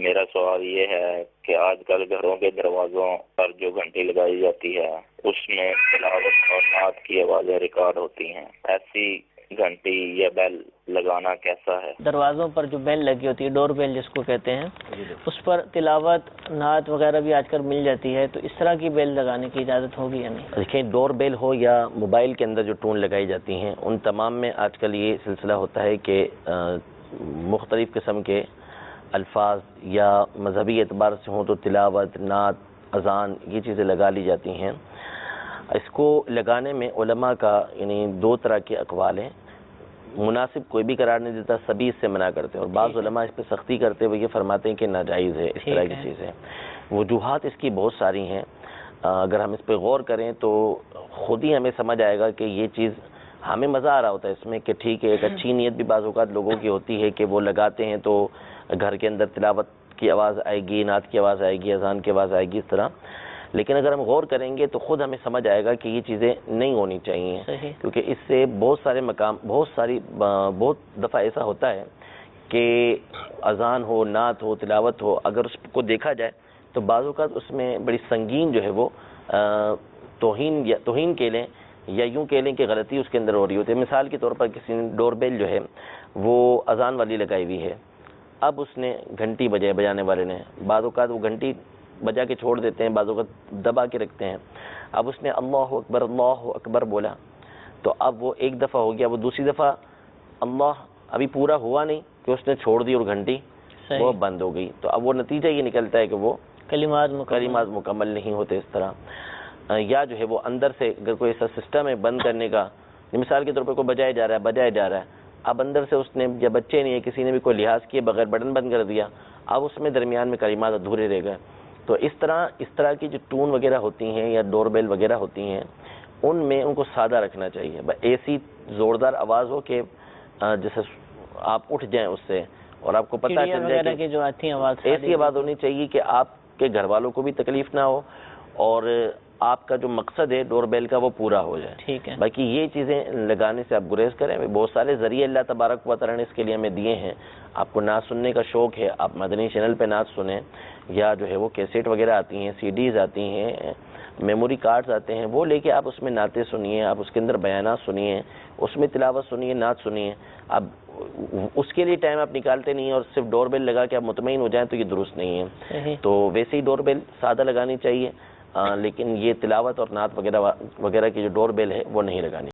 میرا سوال یہ ہے کہ آج کل گھروں کے دروازوں پر جو گھنٹی لگائی جاتی ہے اس میں تلاوت اور نعت کی آوازیں ریکارڈ ہوتی ہیں، ایسی گھنٹی یا بیل لگانا کیسا ہے؟ دروازوں پر جو بیل لگی ہوتی ہے، ڈور بیل جس کو کہتے ہیں، اس پر تلاوت نعت وغیرہ بھی آج کل مل جاتی ہے، تو اس طرح کی بیل لگانے کی اجازت ہوگی یا نہیں؟ دیکھیں، ڈور بیل ہو یا موبائل کے اندر جو ٹون لگائی جاتی ہیں، ان تمام میں آج کل یہ سلسلہ ہوتا ہے کہ مختلف قسم کے الفاظ یا مذہبی اعتبار سے ہوں تو تلاوت، نعت، اذان، یہ چیزیں لگا لی جاتی ہیں۔ اس کو لگانے میں علماء کا یعنی دو طرح کے اقوال ہیں۔ مناسب کوئی بھی قرار نہیں دیتا، سبھی اس سے منع کرتے ہیں، اور بعض علماء اس پہ سختی کرتے ہوئے یہ فرماتے ہیں کہ ناجائز ہے، اس طرح کی چیز ہے۔ وجوہات اس کی بہت ساری ہیں، اگر ہم اس پہ غور کریں تو خود ہی ہمیں سمجھ آئے گا کہ یہ چیز ہمیں مزہ آ رہا ہوتا ہے اس میں کہ ٹھیک ہے، ایک اچھی نیت بھی بعض اوقات لوگوں کی ہوتی ہے کہ وہ لگاتے ہیں تو گھر کے اندر تلاوت کی آواز آئے گی، نعت کی آواز آئے گی، اذان کی آواز آئے گی، اس طرح۔ لیکن اگر ہم غور کریں گے تو خود ہمیں سمجھ آئے گا کہ یہ چیزیں نہیں ہونی چاہیے، کیونکہ اس سے بہت دفعہ ایسا ہوتا ہے کہ اذان ہو، نعت ہو، تلاوت ہو، اگر اس کو دیکھا جائے تو بعض اوقات اس میں بڑی سنگین جو ہے وہ توہین کہہ لیں یا یوں کہہ لیں کہ غلطی اس کے اندر ہو رہی ہوتی ہے۔ مثال کے طور پر کسی نے ڈور بیل جو ہے وہ اذان والی لگائی ہوئی ہے، اب اس نے گھنٹی بجانے والے نے، بعض اوقات وہ گھنٹی بجا کے چھوڑ دیتے ہیں، بعض اوقات دبا کے رکھتے ہیں، اب اس نے اللہ اکبر بولا تو اب وہ ایک دفعہ ہو گیا، وہ دوسری دفعہ اللہ ابھی پورا ہوا نہیں کہ اس نے چھوڑ دی اور گھنٹی وہ بند ہو گئی، تو اب وہ نتیجہ یہ نکلتا ہے کہ وہ کلمات مکمل نہیں ہوتے اس طرح۔ یا جو ہے وہ اندر سے اگر کوئی ایسا سسٹم ہے بند کرنے کا، مثال کے طور پر کوئی بجایا جا رہا ہے، اب اندر سے اس نے جب بچے نہیں ہے، کسی نے بھی کوئی لحاظ کیے بغیر بٹن بند کر دیا، اب اس میں درمیان میں کلمات ادھورے رہ گئے۔ تو اس طرح کی جو ٹون وغیرہ ہوتی ہیں یا ڈور بیل وغیرہ ہوتی ہیں، ان کو سادہ رکھنا چاہیے، ایسی زوردار آواز ہو کہ جیسے آپ اٹھ جائیں اس سے اور آپ کو پتہ چل جائے کہ جو ایسی آواز ہونی چاہیے کہ آپ کے گھر والوں کو بھی تکلیف نہ ہو اور آپ کا جو مقصد ہے ڈور بیل کا وہ پورا ہو جائے۔ ٹھیک ہے، باقی یہ چیزیں لگانے سے آپ گریز کریں، بہت سارے ذریعے اللہ تبارک و تعالیٰ نے اس کے لیے ہمیں دیے ہیں۔ آپ کو نعت سننے کا شوق ہے، آپ مدنی چینل پہ نعت سنیں، یا جو ہے وہ کیسٹ وغیرہ آتی ہیں، سی ڈیز آتی ہیں، میموری کارڈز آتے ہیں، وہ لے کے آپ اس میں نعتیں سنیے، آپ اس کے اندر بیانات سنیے، اس میں تلاوت سنیے، نعت سنیے۔ اب اس کے لیے ٹائم آپ نکالتے نہیں ہیں اور صرف ڈور بیل لگا کے آپ مطمئن ہو جائیں تو یہ درست نہیں ہے۔ تو ویسے ہی ڈور بیل سادہ لگانی چاہیے، لیکن یہ تلاوت اور نعت وغیرہ کی جو ڈور بیل ہے وہ نہیں لگانی۔